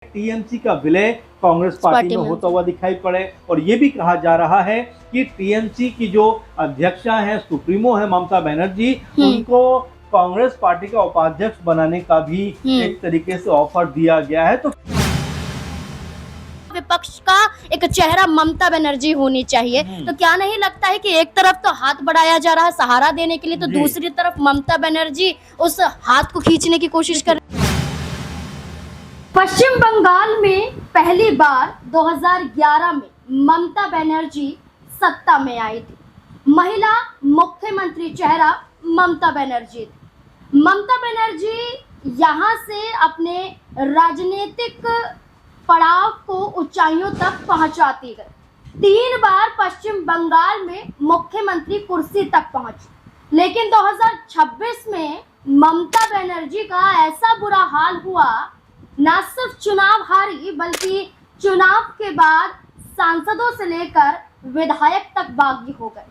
TMC का विलय Congress party में होता हुआ दिखाई पड़े और ये भी कहा जा रहा है कि टीएमसी की जो अध्यक्षा है, सुप्रीमो है ममता बनर्जी, उनको कांग्रेस पार्टी का उपाध्यक्ष बनाने का भी एक तरीके से ऑफर दिया गया है। तो विपक्ष का एक चेहरा ममता बनर्जी होनी चाहिए। तो क्या नहीं लगता है कि एक तरफ तो हाथ बढ़ाया जा रहा है सहारा देने के लिए, तो दूसरी तरफ ममता बनर्जी उस हाथ को खींचने की कोशिश कर रही है। पश्चिम बंगाल में पहली बार 2011 में ममता बनर्जी सत्ता में आई थी। महिला मुख्यमंत्री चेहरा ममता बनर्जी थी। ममता बनर्जी यहाँ से अपने राजनीतिक पड़ाव को ऊंचाइयों तक पहुंचाती गई। 3 बार पश्चिम बंगाल में मुख्यमंत्री कुर्सी तक पहुंची, लेकिन 2026 में ममता बनर्जी का ऐसा बुरा हाल हुआ, न सिर्फ चुनाव हारी बल्कि चुनाव के बाद सांसदों से लेकर विधायक तक बागी हो गए।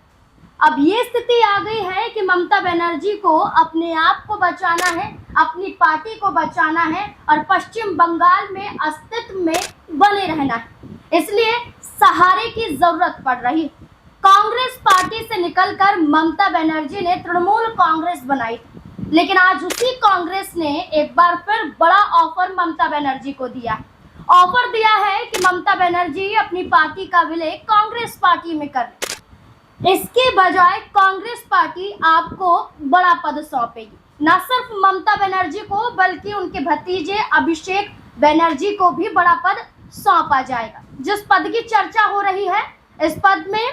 अब ये स्थिति आ गई है कि ममता बनर्जी को अपने आप को बचाना है, अपनी पार्टी को बचाना है और पश्चिम बंगाल में अस्तित्व में बने रहना है। इसलिए सहारे की जरूरत पड़ रही है। कांग्रेस पार्टी से निकलकर ममता बनर्जी ने तृणमूल कांग्रेस बनाई थी, लेकिन आज उसी कांग्रेस ने एक बार फिर बड़ा ऑफर ममता बनर्जी को दिया है। ऑफर दिया है कि ममता बनर्जी अपनी पार्टी का विलय कांग्रेस पार्टी में कर, इसके बजाय कांग्रेस पार्टी आपको बड़ा पद सौंपेगी। न सिर्फ ममता बनर्जी को बल्कि उनके भतीजे अभिषेक बनर्जी को भी बड़ा पद सौंपा जाएगा। जिस पद की चर्चा हो रही है, इस पद में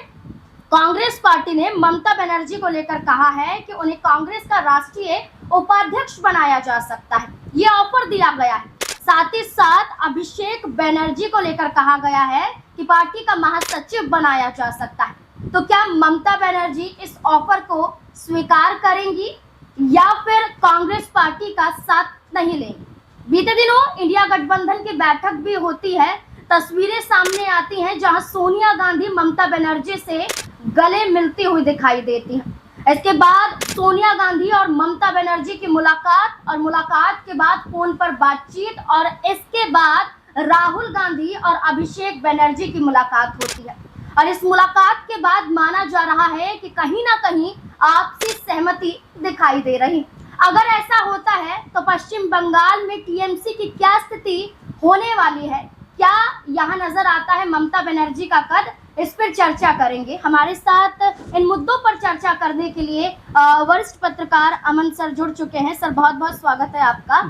कांग्रेस पार्टी ने ममता बनर्जी को लेकर कहा है कि उन्हें कांग्रेस का राष्ट्रीय उपाध्यक्ष बनाया जा सकता है। ये ऑफर दिया गया है। साथ ही साथ अभिषेक बनर्जी को लेकर कहा गया है कि पार्टी का महासचिव बनाया जा सकता है। तो क्या ममता बनर्जी इस ऑफर को स्वीकार करेंगी या फिर कांग्रेस पार्टी का साथ नहीं लेंगी? बीते दिनों इंडिया गठबंधन की बैठक भी होती है। तस्वीरें सामने आती हैं जहां सोनिया गांधी ममता बनर्जी से गले मिलती हुई दिखाई देती हैं। इसके बाद सोनिया गांधी और ममता बनर्जी की मुलाकात के बाद फोन पर बातचीत और इसके बाद राहुल गांधी और अभिषेक बनर्जी की मुलाकात होती है। और इस मुलाकात के बाद माना जा रहा है कि कहीं ना कहीं आपसी सहमति दिखाई दे रही। अगर ऐसा होता है तो पश्चिम बंगाल में टीएमसी की क्या स्थिति होने वाली है, क्या यहाँ नजर आता है ममता बनर्जी का कद, इस पर चर्चा करेंगे। हमारे साथ इन मुद्दों पर चर्चा करने के लिए वरिष्ठ पत्रकार अमन सर जुड़ चुके हैं। सर, बहुत बहुत स्वागत है आपका।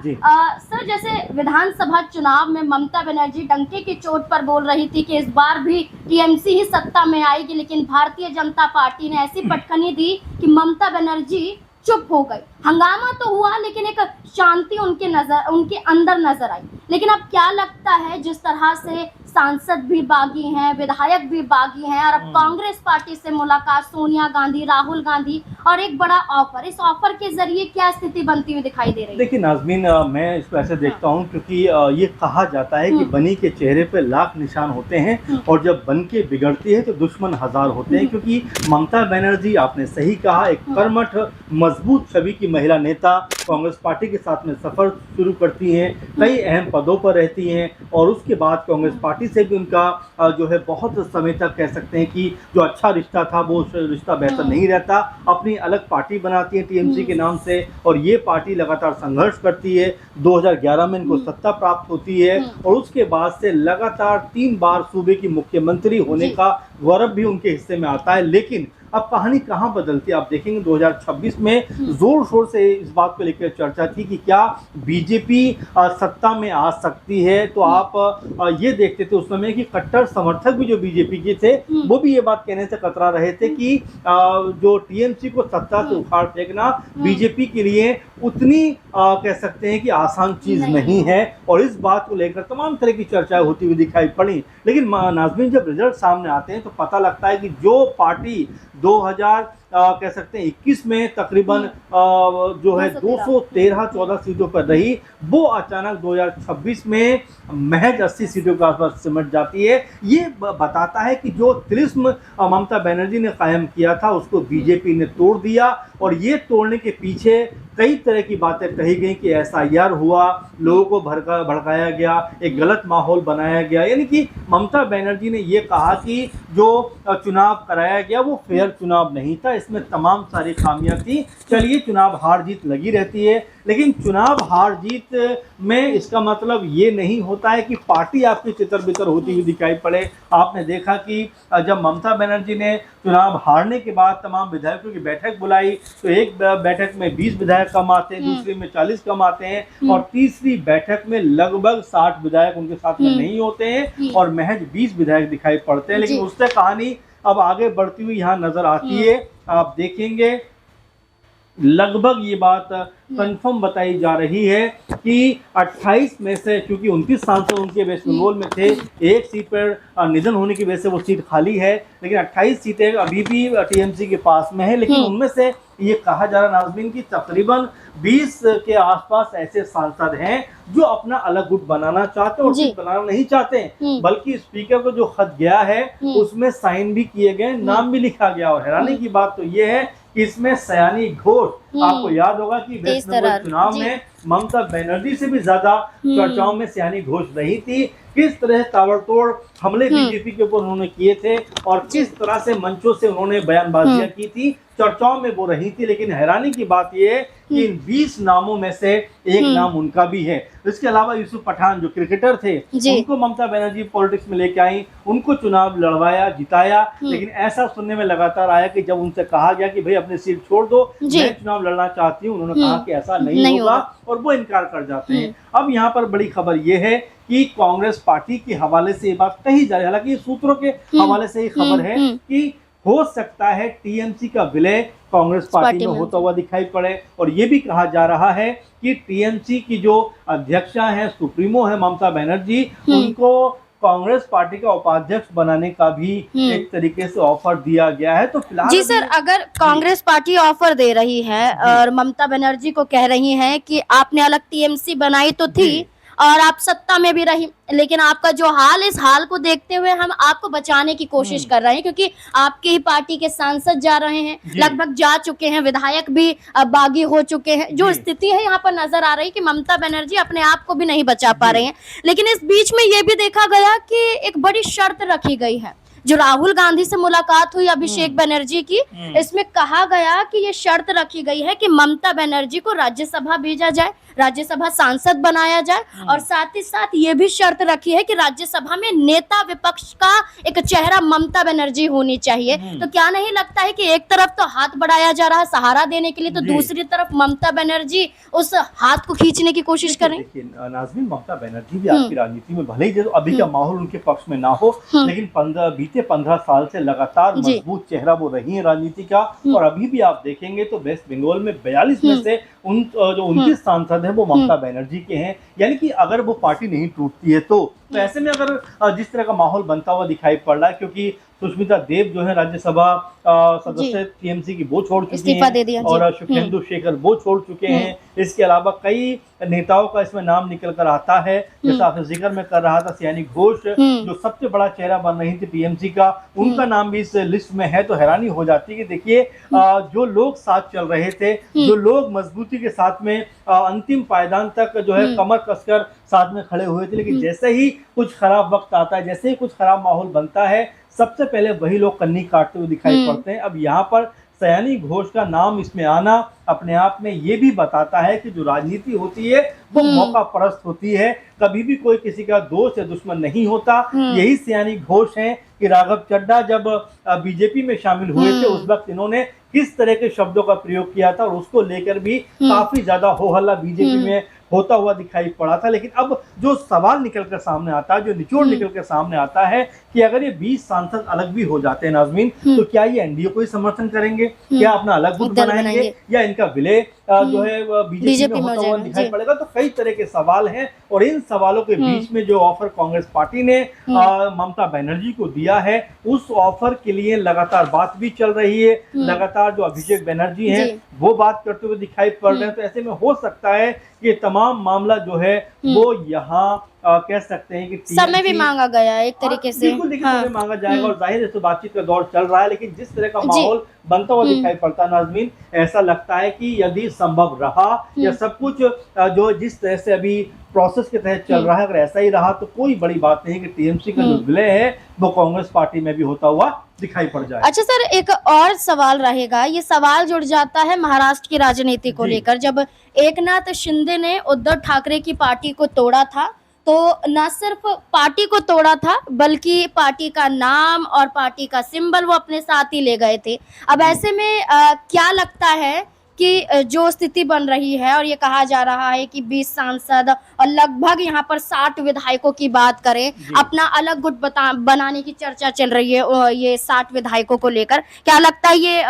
सर, जैसे विधानसभा चुनाव में ममता बनर्जी डंके की चोट पर बोल रही थी कि इस बार भी टीएमसी ही सत्ता में आएगी, लेकिन भारतीय जनता पार्टी ने ऐसी पटखनी दी कि ममता बनर्जी चुप हो गई। हंगामा तो हुआ, लेकिन एक शांति उनके अंदर नजर आई। लेकिन अब क्या लगता है, जिस तरह से सांसद भी बागी हैं, विधायक भी बागी हैं और अब कांग्रेस पार्टी से मुलाकात सोनिया गांधी, राहुल गांधी और एक बड़ा ऑफर, इस ऑफर के जरिए क्या स्थिति बनती हुई दिखाई दे रही है? देखिए नाज़मीन, मैं इसको ऐसे देखता हूँ क्योंकि ये कहा जाता है कि बनी के चेहरे पे लाख निशान होते हैं और जब बन के बिगड़ती है तो दुश्मन हजार होते हैं। क्योंकि ममता बनर्जी, आपने सही कहा, एक कर्मठ मजबूत छवि की महिला नेता कांग्रेस पार्टी के साथ में सफर शुरू करती हैं, कई अहम पदों पर रहती हैं और उसके बाद कांग्रेस पार्टी से भी उनका जो है बहुत समय तक कह सकते हैं कि जो अच्छा रिश्ता था वो रिश्ता बेहतर नहीं रहता। अपनी अलग पार्टी बनाती है टीएमसी के नाम से और ये पार्टी लगातार संघर्ष करती है। 2011 में इनको सत्ता प्राप्त होती है और उसके बाद से लगातार 3 बार सूबे की मुख्यमंत्री होने का गौरव भी उनके हिस्से में आता है। लेकिन अब कहानी कहाँ बदलती है, आप देखेंगे 2026 में जोर शोर से इस बात को लेकर चर्चा थी कि क्या बीजेपी सत्ता में आ सकती है। तो आप ये देखते थे उस समय कि कट्टर समर्थक भी जो बीजेपी के थे वो भी ये बात कहने से कतरा रहे थे कि जो टीएमसी को सत्ता से उखाड़ फेंकना बीजेपी के लिए उतनी कह सकते हैं कि आसान चीज नहीं है। और इस बात को लेकर तमाम तरह की चर्चाएं होती हुई दिखाई पड़ी। लेकिन नाज़मीन, जब रिजल्ट सामने आते हैं तो पता लगता है कि जो पार्टी कह सकते हैं 21 में तकरीबन जो है 213-14 सीटों पर रही, वो अचानक 2026 में महज 80 सीटों के आसपास सिमट जाती है। ये बताता है कि जो तिलिस्म ममता बनर्जी ने कायम किया था उसको बीजेपी ने तोड़ दिया, और ये तोड़ने के पीछे कई तरह की बातें कही गई कि एसआईआर हुआ, लोगों को भड़काया गया, एक गलत माहौल बनाया गया। यानी कि ममता बनर्जी ने ये कहा कि जो चुनाव कराया गया वो फेयर चुनाव नहीं था, इसमें तमाम सारी खामियां थी। चलिए, चुनाव हार जीत लगी रहती है, लेकिन चुनाव हार जीत में इसका मतलब ये नहीं होता है कि पार्टी आपकी तितर बितर होती हुई दिखाई पड़े। आपने देखा कि जब ममता बनर्जी ने चुनाव हारने के बाद तमाम विधायकों की बैठक बुलाई तो एक बैठक में 20 विधायक कम आते हैं, दूसरी में 40 कम आते हैं, और तीसरी बैठक में लगभग 60 विधायक उनके साथ में नहीं होते हैं और महज 20 विधायक दिखाई पड़ते हैं। लेकिन उससे कहानी अब आगे बढ़ती हुई यहाँ नजर आती है। आप देखेंगे लगभग ये बात कंफर्म बताई जा रही है कि 28 में से, क्योंकि 29 सांसद उनके वेस्ट बंगाल में थे, एक सीट पर निधन होने की वजह से वो सीट खाली है, लेकिन 28 सीटें अभी भी टीएमसी के पास में है। लेकिन उनमें से ये कहा जा रहा नाज़मीन कि तकरीबन 20 के आसपास ऐसे सांसद हैं जो अपना अलग गुट बनाना चाहते हैं और सिर्फ बनाना नहीं चाहते हैं, बल्कि स्पीकर को जो खत गया है उसमें साइन भी किए गए, नाम भी लिखा गया। और हैरानी की बात तो ये है कि इसमें सयानी घोष, आपको याद होगा कि वेस्ट बंगाल चुनाव में ममता बनर्जी से भी ज्यादा चर्चाओं में सयानी घोष रही थी। किस तरह ताबड़तोड़ हमले बीजेपी के ऊपर उन्होंने किए थे और किस तरह से मंचों से उन्होंने बयानबाजियां की थी, चर्चाओं में वो रही थी। लेकिन हैरानी की बात यह है कि इन 20 नामों में से एक नाम उनका भी है। इसके अलावा यूसुफ पठान जो क्रिकेटर थे, उनको ममता बनर्जी पॉलिटिक्स में लेके आई, उनको चुनाव लड़वाया, जिताया। लेकिन ऐसा सुनने में लगातार आया कि जब उनसे कहा गया कि भाई अपनी सीट छोड़ दो, मैं चुनाव लड़ना चाहती हूँ, उन्होंने कहा कि ऐसा नहीं होगा और वो इनकार कर जाते हैं। अब यहाँ पर बड़ी खबर ये है कि कांग्रेस पार्टी के हवाले से ये बात कही जा रही है, हालांकि सूत्रों के हवाले से ये खबर है कि हो सकता है टीएमसी का विलय कांग्रेस पार्टी में होता हुआ दिखाई पड़े। और ये भी कहा जा रहा है कि टीएमसी की जो अध्यक्षा है, सुप्रीमो है ममता बनर्जी, उनको कांग्रेस पार्टी का उपाध्यक्ष बनाने का भी एक तरीके से ऑफर दिया गया है। तो फिलहाल जी सर, अगर कांग्रेस पार्टी ऑफर दे रही है और ममता बनर्जी को कह रही हैं कि आपने अलग टीएमसी बनाई तो थी और आप सत्ता में भी रही, लेकिन आपका जो हाल, इस हाल को देखते हुए हम आपको बचाने की कोशिश कर रहे हैं, क्योंकि आपकी ही पार्टी के सांसद जा रहे हैं, लगभग जा चुके हैं, विधायक भी बागी हो चुके हैं। जो स्थिति है यहाँ पर नजर आ रही कि ममता बनर्जी अपने आप को भी नहीं बचा पा रहे हैं। लेकिन इस बीच में ये भी देखा गया कि एक बड़ी शर्त रखी गई है। जो राहुल गांधी से मुलाकात हुई अभिषेक बनर्जी की, इसमें कहा गया कि ये शर्त रखी गई है कि ममता बनर्जी को राज्यसभा भेजा जाए, राज्यसभा सांसद बनाया जाए, और साथ ही साथ ये भी शर्त रखी है कि राज्यसभा में नेता विपक्ष का एक चेहरा ममता बनर्जी होनी चाहिए। तो क्या नहीं लगता है कि एक तरफ तो हाथ बढ़ाया जा रहा है सहारा देने के लिए, तो दूसरी तरफ ममता बनर्जी उस हाथ को खींचने की कोशिश करें? नाज़मीन, ममता बनर्जी भी आपकी राजनीति में भले ही अभी का माहौल उनके पक्ष में ना हो, लेकिन 15 साल से लगातार मजबूत चेहरा वो रही है राजनीति का। और अभी भी आप देखेंगे तो वेस्ट बंगाल में 42 में से जो 29 सांसद हैं वो ममता बनर्जी के हैं। यानी कि अगर वो पार्टी नहीं टूटती है तो ऐसे में अगर जिस तरह का माहौल बनता हुआ दिखाई पड़ रहा है, क्योंकि सुष्मिता देव जो है राज्यसभा सदस्य टीएमसी की वो छोड़ चुकी हैं और शुभेंदु शेखर वो छोड़ चुके हैं। इसके अलावा कई नेताओं का इसमें नाम निकल कर आता है, जैसा आपने जिक्र में कर रहा था सयानी घोष जो सबसे बड़ा चेहरा बन रही थी टीएमसी का, उनका नाम भी इस लिस्ट में है। तो हैरानी हो जाती है कि देखिए जो लोग साथ चल रहे थे, जो लोग मजबूती के साथ में अंतिम पायदान तक जो है कमर कसकर साथ में खड़े हुए थे, लेकिन जैसे ही कुछ खराब वक्त आता है, जैसे ही कुछ खराब माहौल बनता है, सबसे पहले वही लोग कन्नी काटते हुए दिखाई पड़ते हैं। अब यहाँ पर सयानी घोष का नाम इसमें आना अपने आप में ये भी बताता है कि जो राजनीति होती है वो मौका परस्त होती है, कभी भी कोई किसी का दोस्त या दुश्मन नहीं होता। यही सयानी घोष हैं कि राघव चड्ढा जब बीजेपी में शामिल हुए थे उस वक्त इन्होंने किस तरह के शब्दों का प्रयोग किया था और उसको लेकर भी काफी ज्यादा हो हल्ला बीजेपी में होता हुआ दिखाई पड़ा था। लेकिन अब जो सवाल निकल कर सामने आता है, जो निचोड़ निकल कर सामने आता है कि अगर ये 20 सांसद अलग भी हो जाते हैं नाज़मीन, तो क्या ये एनडीए को ही समर्थन करेंगे, क्या अपना अलग गुट बनाएंगे, या इनका विलय जो है बीजेपी में होता हुआ दिखाई पड़ेगा। तो कई तरह के सवाल हैं और इन सवालों के बीच में जो ऑफर कांग्रेस पार्टी ने ममता बनर्जी को दिया है, उस ऑफर के लिए लगातार बात भी चल रही है। लगातार जो अभिषेक बनर्जी हैं वो बात करते हुए दिखाई पड़ रहे हैं। तो ऐसे में हो सकता है कि तमाम मामला जो है वो यहाँ कह सकते हैं कि समय भी मांगा गया है एक तरीके से। बिल्कुल देखिए, समय मांगा जाएगा और जाहिर है तो बातचीत का दौर चल रहा है। लेकिन जिस तरह का माहौल बनता हुआ दिखाई पड़ता है नाज़मीन, ऐसा लगता है कि यदि संभव रहा या सब कुछ जो जिस तरह से अभी प्रोसेस के तहत चल रहा है, अगर ऐसा ही रहा तो कोई बड़ी बात नहीं कि टीएमसी का जो विलय है वो कांग्रेस पार्टी में भी होता हुआ दिखाई पड़ जाए। अच्छा सर, एक और सवाल रहेगा, ये सवाल जुड़ जाता है महाराष्ट्र की राजनीति को लेकर। जब एकनाथ शिंदे ने उद्धव ठाकरे की पार्टी को तोड़ा था, तो न सिर्फ पार्टी को तोड़ा था बल्कि पार्टी का नाम और पार्टी का सिंबल वो अपने साथ ही ले गए थे। अब ऐसे में क्या लगता है कि जो स्थिति बन रही है और ये कहा जा रहा है कि 20 सांसद और लगभग यहाँ पर 60 विधायकों की बात करें, अपना अलग गुट बनाने की चर्चा चल रही है ये 60 विधायकों को लेकर, क्या लगता है ये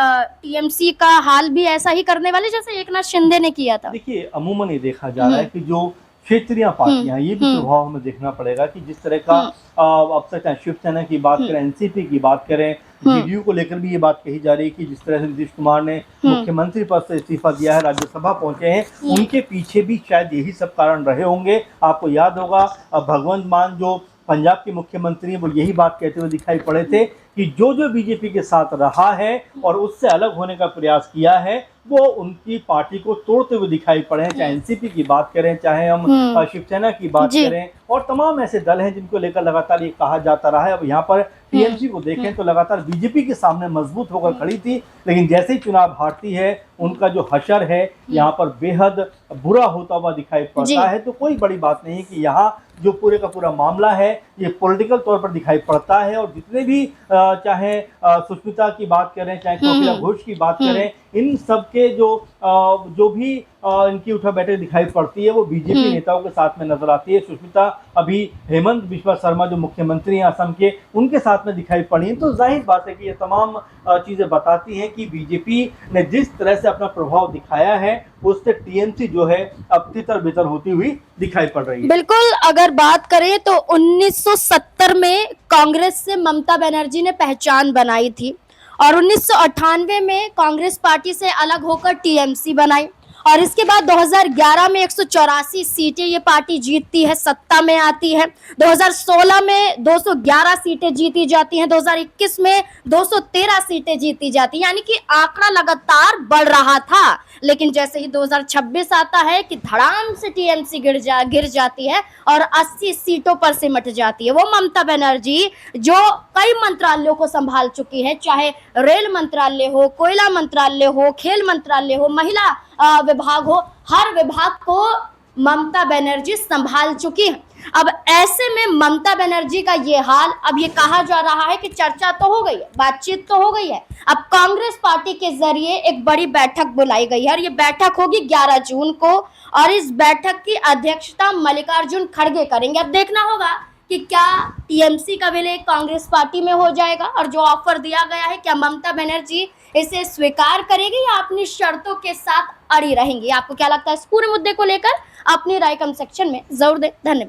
टीएमसी का हाल भी ऐसा ही करने वाले जैसे एकनाथ शिंदे ने किया था? देखिए, अमूमन ये देखा जा रहा है कि जो क्षेत्रीय पार्टियां, ये भी प्रभाव हमें देखना पड़ेगा कि जिस तरह का अब तक चाहे शिवसेना की बात करें, एनसीपी की बात करें, जेडीयू को लेकर भी ये बात कही जा रही है कि जिस तरह से नीतीश कुमार ने मुख्यमंत्री पद से इस्तीफा दिया है, राज्यसभा पहुंचे हैं, उनके पीछे भी शायद यही सब कारण रहे होंगे। आपको याद होगा भगवंत मान जो पंजाब के मुख्यमंत्री हैं, वो यही बात कहते हुए दिखाई पड़े थे कि जो बीजेपी के साथ रहा है और उससे अलग होने का प्रयास किया है, वो उनकी पार्टी को तोड़ते हुए दिखाई पड़े हैं। चाहे एनसीपी की बात करें, चाहे हम शिवसेना की बात करें, और तमाम ऐसे दल हैं जिनको लेकर लगातार ये कहा जाता रहा है। अब यहाँ पर टीएमसी को देखें तो लगातार बीजेपी के सामने मजबूत होकर खड़ी थी, लेकिन जैसे ही चुनाव हारती है उनका जो हशर है यहाँ पर बेहद बुरा होता हुआ दिखाई पड़ता है। तो कोई बड़ी बात नहीं है कि यहाँ जो पूरे का पूरा मामला है ये पॉलिटिकल तौर पर दिखाई पड़ता है। और जितने भी चाहे सुष्मिता की बात करें, चाहे कोकिला घोष की बात करें, इन सब के जो भी इनकी उठा बैठक दिखाई पड़ती है वो बीजेपी नेताओं के साथ में नजर आती है। सुष्मिता अभी हेमंत बिस्वा शर्मा जो मुख्यमंत्री हैं असम के, उनके साथ में दिखाई पड़ी है। तो जाहिर बात है कि ये तमाम चीजें बताती हैं कि बीजेपी ने जिस तरह से अपना प्रभाव दिखाया है उससे टीएमसी जो है अब तितर बितर होती हुई दिखाई पड़ रही है। बिल्कुल, अगर बात करें तो 1970 में कांग्रेस से ममता बनर्जी ने पहचान बनाई थी और 1998 में कांग्रेस पार्टी से अलग होकर टीएमसी बनाई, और इसके बाद 2011 में 184 सीटें ये पार्टी जीतती है, सत्ता में आती है। 2016 में 211 सीटें जीती जाती हैं, 2021 में 213 सीटें जीती जाती, यानी कि आंकड़ा लगातार बढ़ रहा था। लेकिन जैसे ही 2026 आता है कि धड़ाम से टीएमसी गिर जाती है और 80 सीटों पर सिमट जाती है। वो ममता बनर्जी जो कई मंत्रालयों को संभाल चुकी है, चाहे रेल मंत्रालय हो, कोयला मंत्रालय हो, खेल मंत्रालय हो, महिला विभाग हो, हर विभाग को ममता बनर्जी संभाल चुकी है। अब ऐसे में ममता बनर्जी का ये हाल, अब ये कहा जा रहा है कि चर्चा तो हो गई है, बातचीत तो हो गई है, अब कांग्रेस पार्टी के जरिए एक बड़ी बैठक बुलाई गई है और ये बैठक होगी 11 जून को, और इस बैठक की अध्यक्षता मल्लिकार्जुन खड़गे करेंगे। अब देखना होगा कि क्या टीएमसी का विलय कांग्रेस पार्टी में हो जाएगा और जो ऑफर दिया गया है क्या ममता बनर्जी इसे स्वीकार करेगी या अपनी शर्तों के साथ अड़ी रहेंगी? आपको क्या लगता है इस पूरे मुद्दे को लेकर? अपनी राय कमेंट सेक्शन में जरूर दें। धन्यवाद।